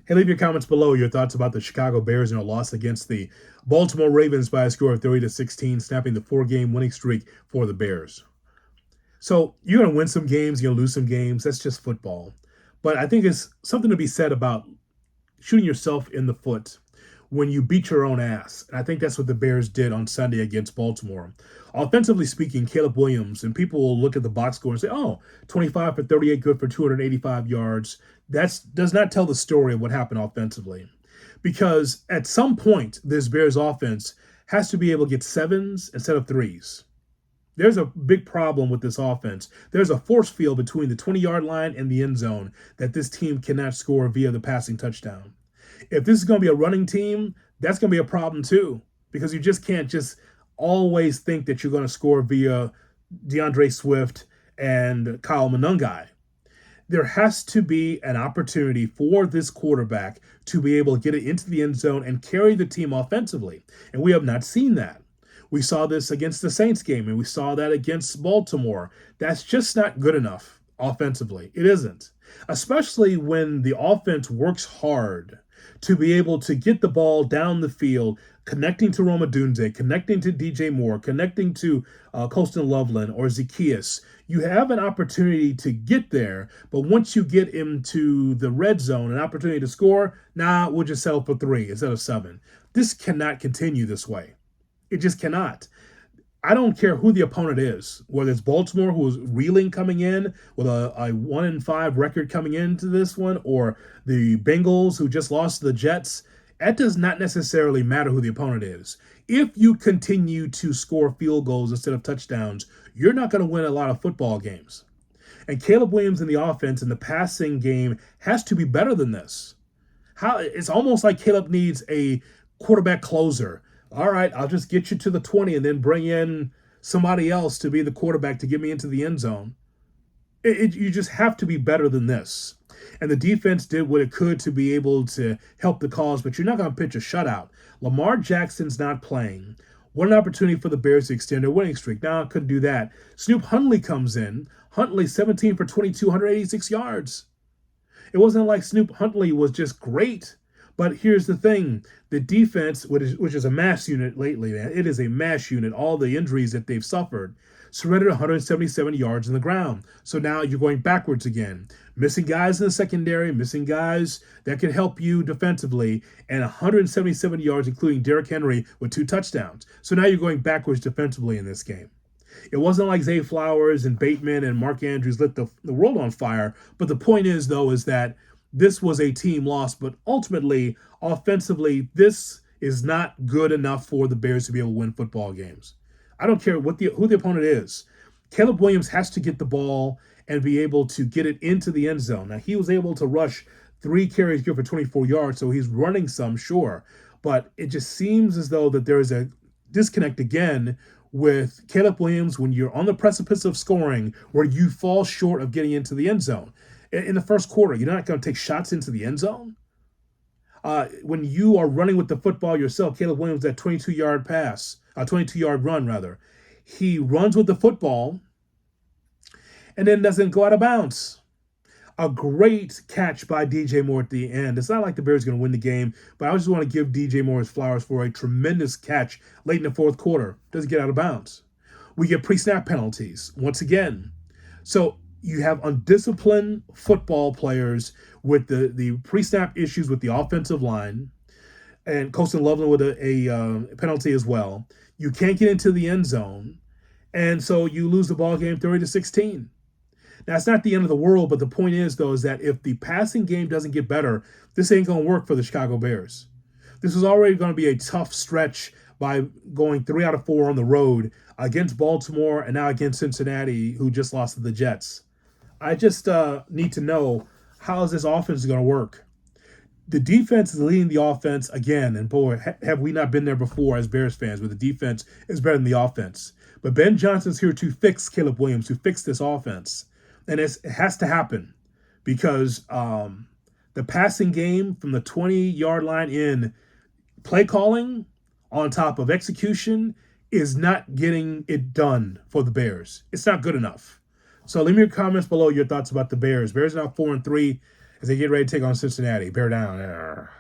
Hey, leave your comments below your thoughts about the Chicago Bears and a loss against the Baltimore Ravens by a score of 30-16, snapping the 4-game winning streak for the Bears. So you're going to win some games, you're going to lose some games. That's just football. But I think it's something to be said about shooting yourself in the foot when you beat your own ass. And I think that's what the Bears did on Sunday against Baltimore. Offensively speaking, Caleb Williams, and people will look at the box score and say, oh, 25 for 38, good for 285 yards. That does not tell the story of what happened offensively. Because at some point, this Bears offense has to be able to get sevens instead of threes. There's a big problem with this offense. There's a force field between the 20-yard line and the end zone that this team cannot score via the passing touchdown. If this is going to be a running team, that's going to be a problem too, because you just can't just always think that you're going to score via DeAndre Swift and Kyle Monangai. There has to be an opportunity for this quarterback to be able to get it into the end zone and carry the team offensively, and we have not seen that. We saw this against the Saints game, and we saw that against Baltimore. That's just not good enough offensively. It isn't, especially when the offense works hard to be able to get the ball down the field, connecting to Roma Dunze, connecting to DJ Moore, connecting to Colston Loveland or Zacchaeus. You have an opportunity to get there, but once you get into the red zone, an opportunity to score, we'll just settle for 3 instead of 7. This cannot continue this way. It just cannot. I don't care who the opponent is, whether it's Baltimore, who's reeling coming in with a 1-5 record coming into this one, or the Bengals, who just lost to the Jets. That does not necessarily matter who the opponent is. If you continue to score field goals instead of touchdowns, you're not going to win a lot of football games. And Caleb Williams in the offense in the passing game has to be better than this. It's almost like Caleb needs a quarterback closer. All right, I'll just get you to the 20 and then bring in somebody else to be the quarterback to get me into the end zone. You just have to be better than this. And the defense did what it could to be able to help the cause, but you're not going to pitch a shutout. Lamar Jackson's not playing. What an opportunity for the Bears to extend their winning streak. Now, I couldn't do that. Snoop Huntley comes in. Huntley, 17 for 22, 186 yards. It wasn't like Snoop Huntley was just great. But here's the thing. The defense, which is a mass unit lately, man, it is a mass unit. All the injuries that they've suffered, surrendered 177 yards in the ground. So now you're going backwards again. Missing guys in the secondary, missing guys that can help you defensively, and 177 yards, including Derrick Henry with 2 touchdowns. So now you're going backwards defensively in this game. It wasn't like Zay Flowers and Bateman and Mark Andrews lit the world on fire. But the point is, though, is that this was a team loss, but ultimately, offensively, this is not good enough for the Bears to be able to win football games. I don't care who the opponent is. Caleb Williams has to get the ball and be able to get it into the end zone. Now, he was able to rush 3 carries good for 24 yards, so he's running some, sure. But it just seems as though that there is a disconnect again with Caleb Williams when you're on the precipice of scoring where you fall short of getting into the end zone. In the first quarter, you're not going to take shots into the end zone. When you are running with the football yourself, Caleb Williams, that 22-yard run, rather. He runs with the football and then doesn't go out of bounds. A great catch by DJ Moore at the end. It's not like the Bears are going to win the game, but I just want to give DJ Moore his flowers for a tremendous catch late in the fourth quarter. Doesn't get out of bounds. We get pre-snap penalties once again. So you have undisciplined football players with the pre-snap issues with the offensive line, and Colston Loveland with a penalty as well. You can't get into the end zone, and so you lose the ball game 30-16. Now, it's not the end of the world, but the point is, though, is that if the passing game doesn't get better, this ain't going to work for the Chicago Bears. This is already going to be a tough stretch by going 3 out of 4 on the road against Baltimore and now against Cincinnati, who just lost to the Jets. I just need to know, how is this offense going to work? The defense is leading the offense again, and boy, have we not been there before as Bears fans, where the defense is better than the offense. But Ben Johnson's here to fix Caleb Williams, to fix this offense. And it has to happen because the passing game from the 20-yard line in, play calling on top of execution is not getting it done for the Bears. It's not good enough. So leave me your comments below, your thoughts about the Bears. Bears are now 4-3. as they get ready to take on Cincinnati. Bear down. Arr.